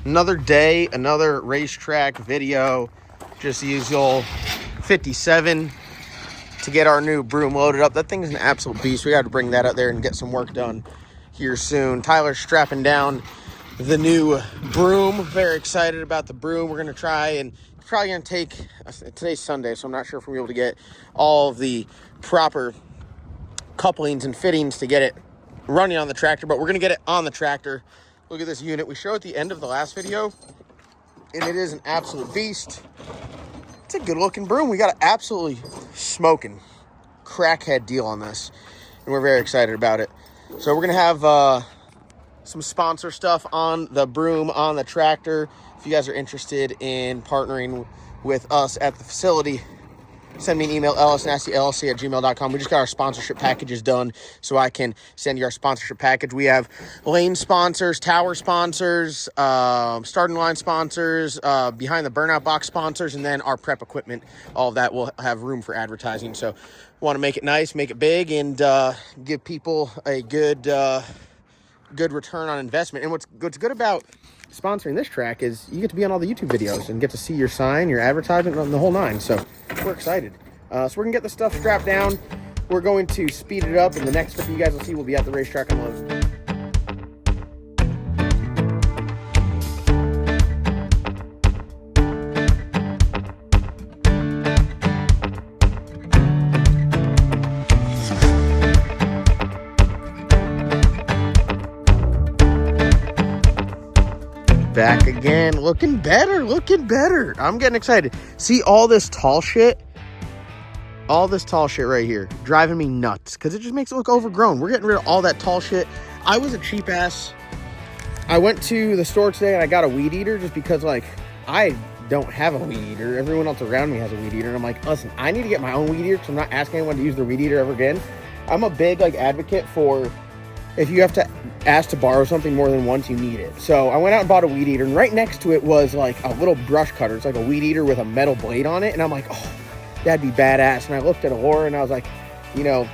Another day, another racetrack video. Just use your 57 to get our new broom loaded up. That thing's an absolute beast. We got to bring that out there and get some work done here soon. Tyler's strapping down the new broom. Very excited about the broom. We're going to try, and it's probably going to take, today's Sunday, so I'm not sure if we're able to get all of the proper couplings and fittings to get it running on the tractor, but we're going to get it on the tractor. Look at this unit. We showed at the end of the last video, and it is an absolute beast. It's a good looking broom. We got an absolutely smoking crackhead deal on this, and we're very excited about it. So we're going to have some sponsor stuff on the broom, on the tractor. If you guys are interested in partnering with us at the facility, send me an email, lsnastyllc@gmail.com. We just got our sponsorship packages done, so I can send you our sponsorship package. We have lane sponsors, tower sponsors, starting line sponsors, behind the burnout box sponsors, and then our prep equipment. All of that will have room for advertising. So want to make it nice, make it big, and give people a good return on investment. And what's good about sponsoring this track is you get to be on all the YouTube videos and get to see your sign, your advertisement, and the whole nine. So we're excited. So we're gonna get the stuff strapped down. We're going to speed it up, and the next clip you guys will see will be at the racetrack unloading. Back again, looking better. I'm getting excited. See all this tall shit right here, driving me nuts, because it just makes it look overgrown. We're getting rid of all that tall shit. I was a cheap ass. I went to the store today and I got a weed eater just because, like, I don't have a weed eater. Everyone else around me has a weed eater, and I'm like, listen, I need to get my own weed eater, because I'm not asking anyone to use their weed eater ever again. I'm a big, like, advocate for, if you have to ask to borrow something more than once, you need it. So I went out and bought a weed eater, and right next to it was like a little brush cutter. It's like a weed eater with a metal blade on it. And I'm like, oh, that'd be badass. And I looked at Allura and I was like, you know,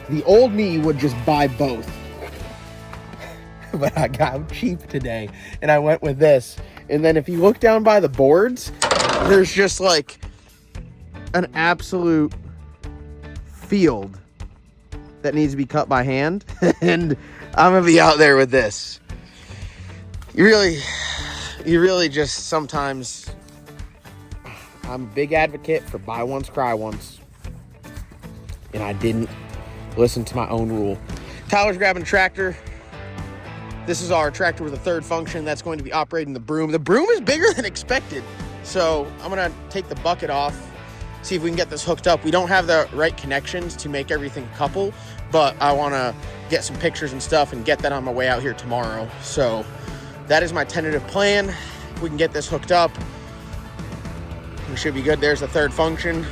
the old me would just buy both. But I got cheap today and I went with this. And then if you look down by the boards, there's just like an absolute field that needs to be cut by hand. And I'm gonna be out there with this. You really just sometimes, I'm a big advocate for buy once, cry once. And I didn't listen to my own rule. Tyler's grabbing a tractor. This is our tractor with a third function that's going to be operating the broom. The broom is bigger than expected. So I'm gonna take the bucket off, see if we can get this hooked up. We don't have the right connections to make everything couple, but I want to get some pictures and stuff and get that on my way out here tomorrow. So that is my tentative plan. If we can get this hooked up, we should be good. There's the third function.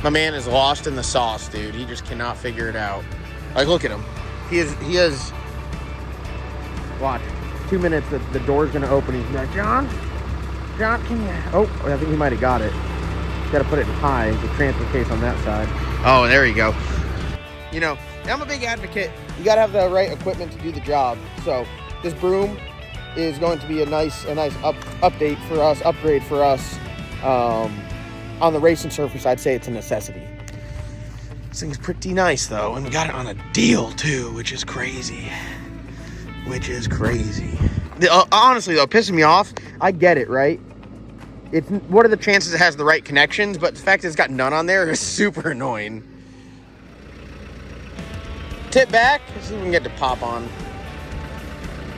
My man is lost in the sauce, dude. He just cannot figure it out. Like, look at him. He has watch, 2 minutes, the door's going to open. He's like, John, can you? Oh, I think he might have got it. Got to put it in high, the transfer case on that side. Oh, there you go. You know, I'm a big advocate. You got to have the right equipment to do the job. So this broom is going to be a nice upgrade for us. On the racing surface, I'd say it's a necessity. This thing's pretty nice, though, and we got it on a deal, too, which is crazy. Honestly, though, pissing me off, I get it, right? What are the chances it has the right connections? But the fact that it's got none on there is super annoying. Tip back. Let's see if we can get to pop on.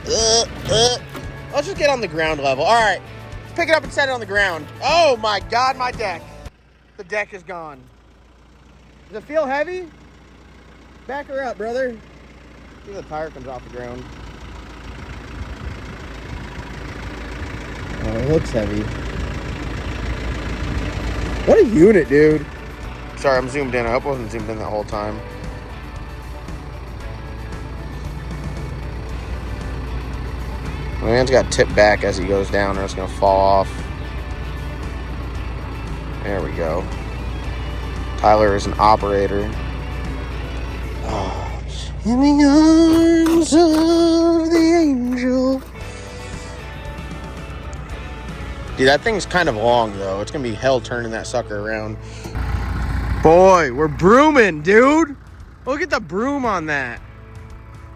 Let's just get on the ground level. All right. Let's pick it up and set it on the ground. Oh, my God, my deck. The deck is gone. Does it feel heavy? Back her up, brother. See if the tire comes off the ground. Oh, it looks heavy. What a unit, dude. Sorry, I'm zoomed in. I hope I wasn't zoomed in the whole time. My man's got tipped back as he goes down, or it's going to fall off. There we go. Tyler is an operator. Oh. In the arms of the angel. Dude, that thing's kind of long, though. It's going to be hell turning that sucker around. Boy, we're brooming, dude. Look at the broom on that.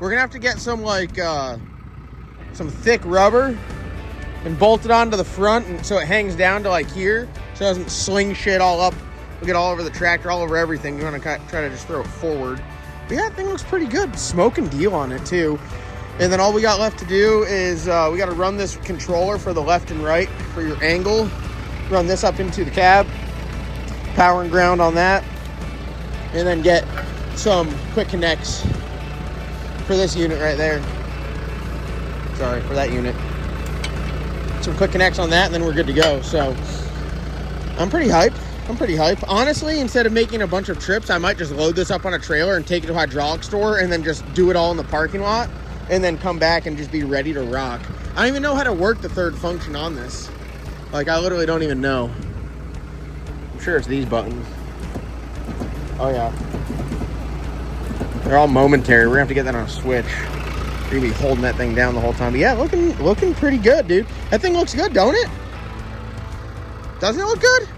We're going to have to get some, like, some thick rubber and bolt it onto the front and so it hangs down to, like, here. So it doesn't sling shit all up. We'll get all over the tractor, all over everything. You want to try to just throw it forward. But yeah, that thing looks pretty good. Smoking deal on it, too. And then all we got left to do is we got to run this controller for the left and right for your angle. Run this up into the cab. Power and ground on that. And then get some quick connects for this unit right there. Sorry, for that unit. Some quick connects on that, and then we're good to go. So I'm pretty hyped. Honestly, instead of making a bunch of trips, I might just load this up on a trailer and take it to a hydraulic store and then just do it all in the parking lot. And then come back and just be ready to rock. I don't even know how to work the third function on this. Like, I literally don't even know. I'm sure it's these buttons. Oh, yeah. They're all momentary. We're going to have to get that on a switch. We're going to be holding that thing down the whole time. But yeah, looking pretty good, dude. That thing looks good, don't it? Doesn't it look good?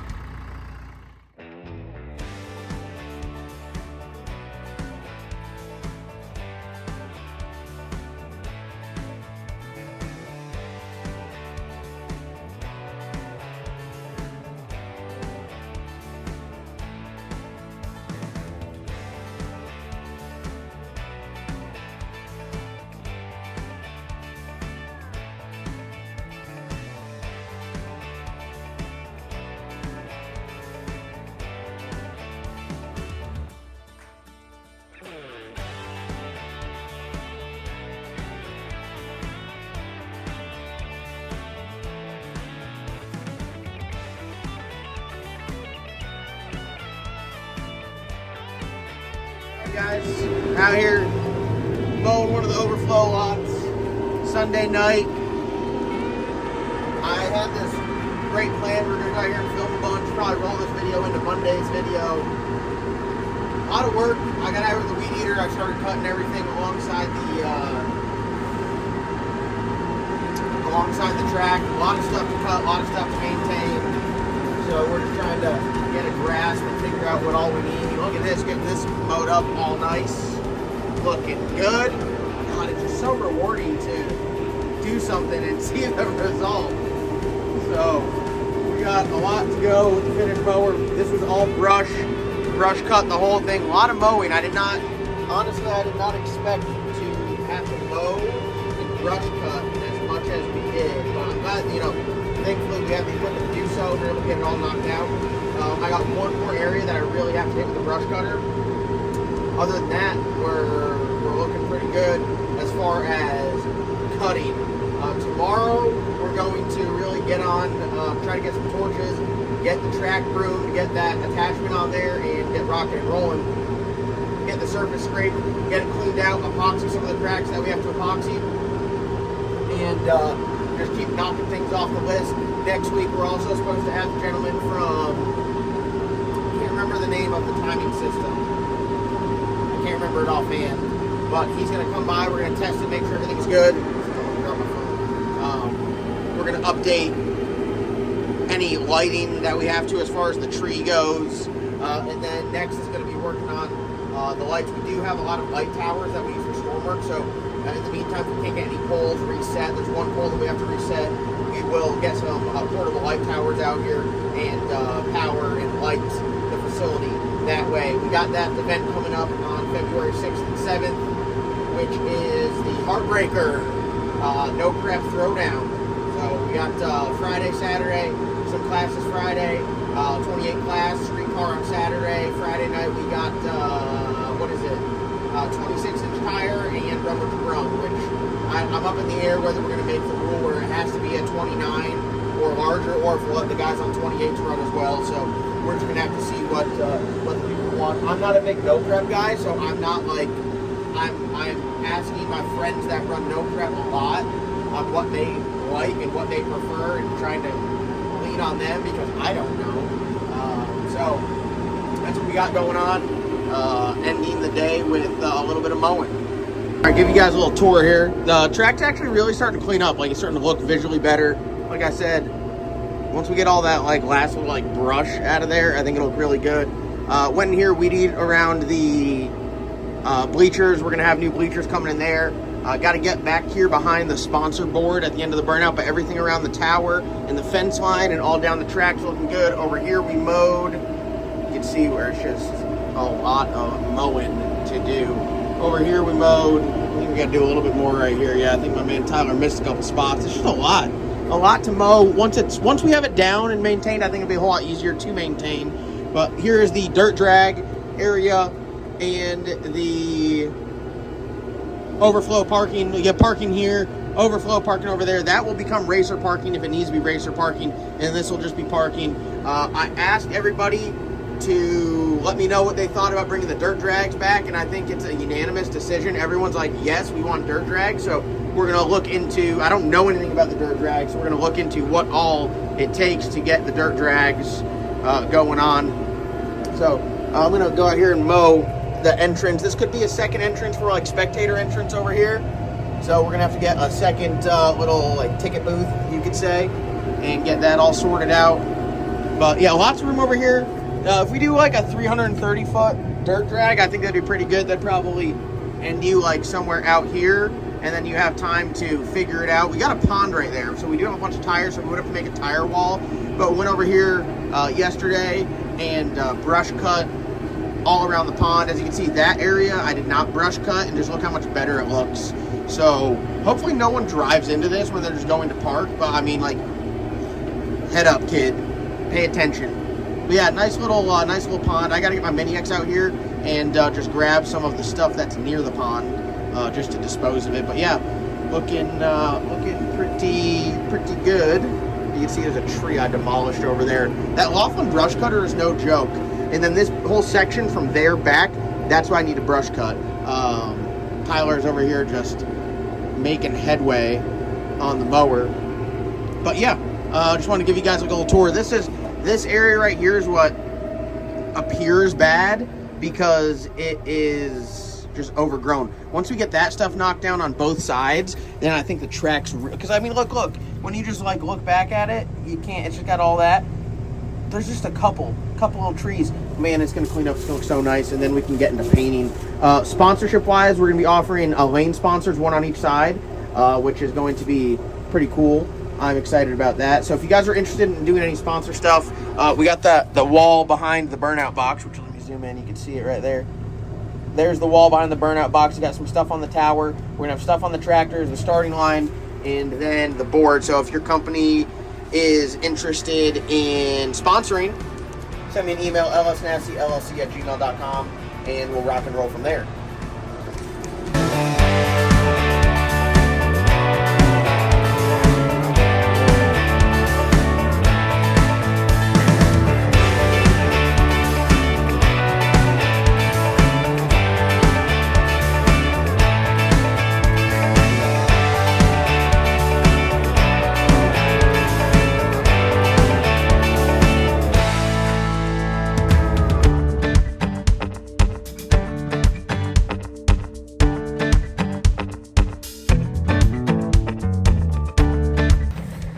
Guys, out here mowing one of the overflow lots Sunday night. I had this great plan. We're gonna go out here and film a bunch, probably roll this video into Monday's video. A lot of work. I got out with the weed eater. I started cutting everything alongside the track. A lot of stuff to cut, a lot of stuff to maintain. So we're just trying to get a grasp and figure out what all we need. Look at this, getting this mowed up all nice, looking good. God, it's just so rewarding to do something and see the result. So we got a lot to go with the finished mower. This was all brush cut the whole thing. A lot of mowing. Honestly, I did not expect to have to mow and brush cut as much as we did. But I'm glad, thankfully we have the equipment to do so. We're able to get it all knocked out. I got one more area that I really have to hit with the brush cutter. Other than that, we're looking pretty good as far as cutting. Tomorrow, we're going to really get on, try to get some torches, get the track broom, get that attachment on there, and get rocking and rolling. Get the surface scraped, get it cleaned out, epoxy some of the cracks that we have to epoxy, and just keep knocking things off the list. Next week, we're also supposed to have the gentleman from, I can't remember the name of the timing system. I can't remember it offhand, but he's going to come by. We're going to test it, make sure everything's good. We're going to update any lighting that we have to as far as the tree goes. And then next is going to be working on the lights. We do have a lot of light towers that we use for storm work, so in the meantime, if we can't get any poles reset, there's one pole that we have to reset. We will get some portable light towers out here and power and light the facility that way. We got that event coming up on February 6th and 7th, which is the Heartbreaker No Prep Throwdown. So we got Friday, Saturday, some classes Friday, 28 class, street car on Saturday. Friday night we got, 26-inch tire and rubber drum, which I'm up in the air whether we're going to make the rule where it has to be a 29 or larger, or if we'll let the guys on 28 to run as well. So we're just going to have to see what the people want. I'm not a big no prep guy, so I'm not like, I'm asking my friends that run no prep a lot on what they like and what they prefer and trying to lean on them because I don't know. So that's what we got going on. Ending the day with a little bit of mowing. All right, give you guys a little tour here. The track's actually really starting to clean up. Like, it's starting to look visually better. Like I said, once we get all that like last little like brush out of there, I think it'll look really good. Went in here, weed eat around the bleachers. We're gonna have new bleachers coming in there. Got to get back here behind the sponsor board at the end of the burnout, but everything around the tower and the fence line and all down the track's looking good. Over here we mowed. You can see where it's just a lot of mowing to do. Over here we mowed. I think we got to do a little bit more right here. Yeah, I think my man Tyler missed a couple spots. It's just a lot to mow. Once we have it down and maintained, I think it'll be a whole lot easier to maintain. But here is the dirt drag area and the overflow parking. We get parking here, overflow parking over there. That will become racer parking if it needs to be racer parking, and this will just be parking. I asked everybody to let me know what they thought about bringing the dirt drags back, and I think it's a unanimous decision. Everyone's like, yes, we want dirt drags. So we're going to look into, I don't know anything about the dirt drags, so we're going to look into what all it takes to get the dirt drags going on. So I'm going to go out here and mow the entrance. This could be a second entrance for like spectator entrance over here. So we're going to have to get a second little like ticket booth, you could say, and get that all sorted out. But yeah, lots of room over here. If we do like a 330-foot dirt drag, I think that'd be pretty good. That'd probably end you like somewhere out here, and then you have time to figure it out. We got a pond right there, so we do have a bunch of tires, so we would have to make a tire wall. But we went over here yesterday and brush cut all around the pond. As you can see, that area I did not brush cut, and just look how much better it looks. So hopefully no one drives into this when they're just going to park. But I mean, like, head up, kid, pay attention. But yeah, nice little pond. I gotta get my Mini X out here and just grab some of the stuff that's near the pond, just to dispose of it. But yeah, looking pretty good. You can see there's a tree I demolished over there. That Laughlin brush cutter is no joke. And then this whole section from there back, that's why I need a brush cut. Tyler's over here just making headway on the mower. But yeah, just want to give you guys a little tour. This area right here is what appears bad because it is just overgrown. Once we get that stuff knocked down on both sides, then I think the track's, because I mean, look, when you just like look back at it, you can't, it's just got all that. There's just a couple little trees. Man, it's going to clean up. It's going to look so nice, and then we can get into painting. Sponsorship-wise, we're going to be offering lane sponsors, one on each side, which is going to be pretty cool. I'm excited about that. So if you guys are interested in doing any sponsor stuff, we got the wall behind the burnout box, which let me zoom in. You can see it right there. There's the wall behind the burnout box. We got some stuff on the tower. We're going to have stuff on the tractors, the starting line, and then the board. So if your company is interested in sponsoring, send me an email, lsnastyllc@gmail.com, and we'll rock and roll from there.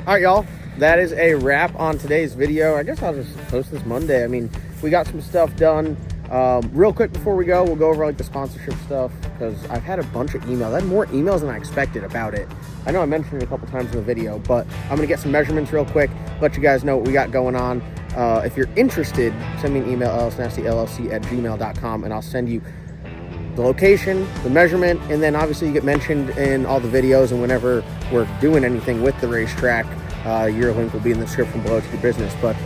All right, y'all, that is a wrap on today's video. I guess I'll just post this Monday. I mean, we got some stuff done. Real quick before we go, we'll go over like the sponsorship stuff, because I've had a bunch of emails. I had more emails than I expected about it. I know I mentioned it a couple times in the video, but I'm gonna get some measurements real quick, let you guys know what we got going on. If you're interested, send me an email, lsnastyllc@gmail.com, and I'll send you the location, the measurement, and then obviously you get mentioned in all the videos, and whenever we're doing anything with the racetrack, your link will be in the description below to your business. But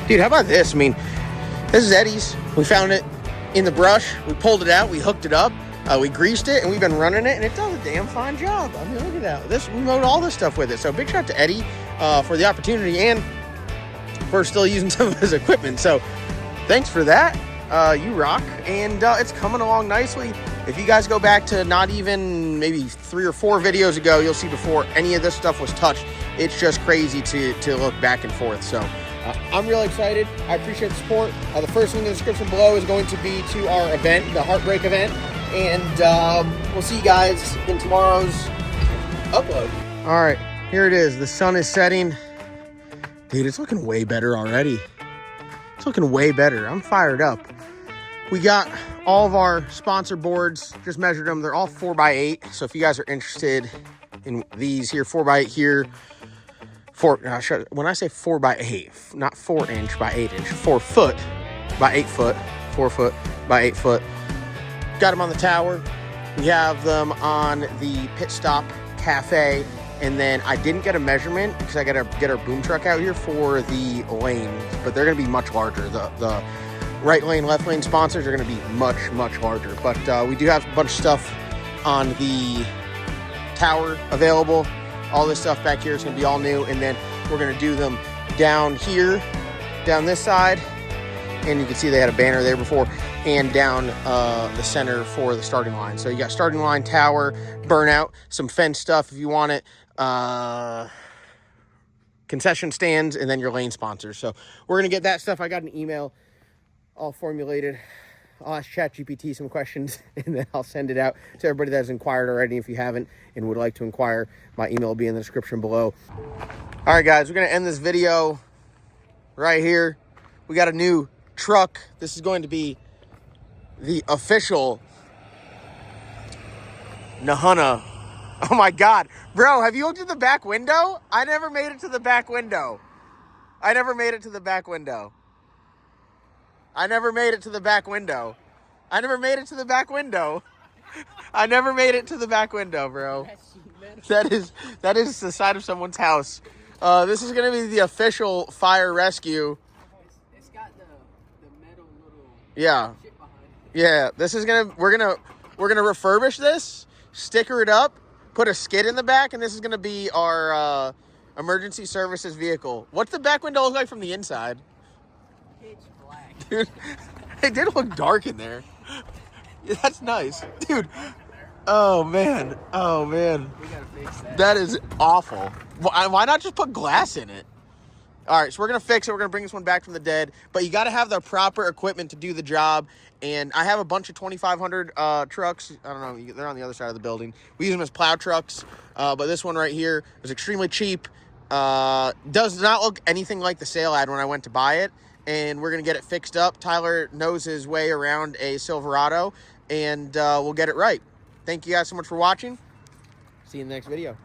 dude, how about this? I mean, this is Eddie's. We found it in the brush, we pulled it out, we hooked it up, we greased it, and we've been running it, and it does a damn fine job. I mean, look at that. We mowed all this stuff with it. So big shout out to Eddie for the opportunity and for still using some of his equipment. So thanks for that. You rock, and it's coming along nicely. If you guys go back to not even maybe 3 or 4 videos ago, you'll see before any of this stuff was touched. It's just crazy to look back and forth. So I'm really excited. I appreciate the support. The first link in the description below is going to be to our event, the Heartbreak event, and we'll see you guys in tomorrow's upload. All right, here it is. The sun is setting. Dude, it's looking way better already. It's looking way better. I'm fired up. We got all of our sponsor boards, just measured them. They're all 4x8. So if you guys are interested in these here, 4x8 here, when I say 4x8, not 4 inch by 8 inch, 4 foot by 8 foot, 4 foot by 8 foot. Got them on the tower. We have them on the Pit Stop Cafe. And then I didn't get a measurement because I got to get our boom truck out here for the lanes, but they're going to be much larger. The right lane, left lane sponsors are going to be much, much larger. But we do have a bunch of stuff on the tower available. All this stuff back here is going to be all new. And then we're going to do them down here, down this side. And you can see they had a banner there before. And down the center for the starting line. So you got starting line, tower, burnout, some fence stuff if you want it. Concession stands, and then your lane sponsors. So we're going to get that stuff. I got an email all formulated. I'll ask ChatGPT some questions, and then I'll send it out to everybody that has inquired already. If you haven't and would like to inquire, my email will be in the description below. All right, guys, we're going to end this video right here. We got a new truck. This is going to be the official Nahana. Oh my God. Bro, have you looked at the back window? I never made it to the back window. I never made it to the back window. I never made it to the back window. I never made it to the back window. I never made it to the back window, bro. That is the side of someone's house. This is going to be the official fire rescue. It's got the metal little yeah. shit behind it. Yeah, this is we're gonna refurbish this, sticker it up, put a skid in the back, and this is gonna be our emergency services vehicle. What's the back window look like from the inside? Pitch black. Dude, it did look dark in there. Yeah, that's nice. Dude. Oh man. Oh man. We gotta fix that. That is awful. Why not just put glass in it? All right, so we're going to fix it. We're going to bring this one back from the dead. But you got to have the proper equipment to do the job. And I have a bunch of 2500 trucks. I don't know. They're on the other side of the building. We use them as plow trucks. But this one right here is extremely cheap. Does not look anything like the sale ad when I went to buy it. And we're going to get it fixed up. Tyler knows his way around a Silverado. And we'll get it right. Thank you guys so much for watching. See you in the next video.